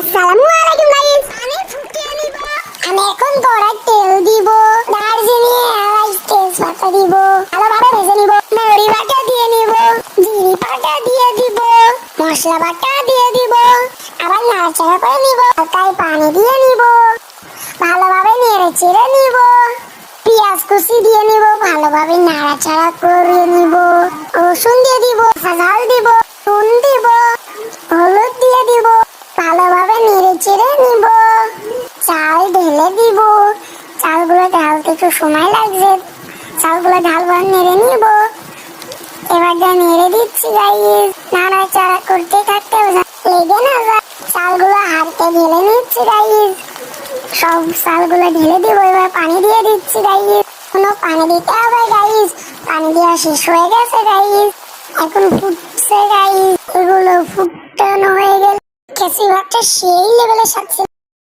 আসসালামু আলাইকুম গাইস। আমি ফুটিয়ে নিব। আমি এখন কড়াই তেল দিব, দারচিনি এলাচ তেজপাতা দিব, ভালোভাবে ভেজে নিব। মৌরি বাটা দিয়ে নিব, জিরে বাটা দিয়ে দিব, মশলা বাটা দিয়ে দিব, আবার নাড়াচাড়া করে নিব। তাই পানি দিয়ে নিব, ভালোভাবে নেড়ে চেড়ে নিব। পেঁয়াজ কুচি দিয়ে নিব, ভালোভাবে নাড়াচাড়া করে নিব। রসুন দিয়ে দিব, ঝাল দিব, নুন দিব, হলুদ দিয়ে দিব, ভালোভাবে নেড়ে চেড়ে নিব। চাল ঢেলে দিব, চালগুলো ঢালতে একটু সময় লাগছে, চালগুলো ঢালবার নেড়ে নিব। এবার নেড়ে দিচ্ছি গাইস, নাড়াচাড়া করতে থাকতে লেগে না যায়। চালগুলো হাতে ঢেলে নিচ্ছি গাইস, সব চালগুলো ঢেলে দিব। এবার পানি দিয়ে দিচ্ছি গাইস, কোনো পানি দিতে হবে গাইস। পানি দেওয়া শেষ হয়ে গেছে গাইস, এখন ফুটছে গাইস। এগুলো ফুটানো হয়ে গেলে খেসি ভাতটা সেই লেভেলের সাথে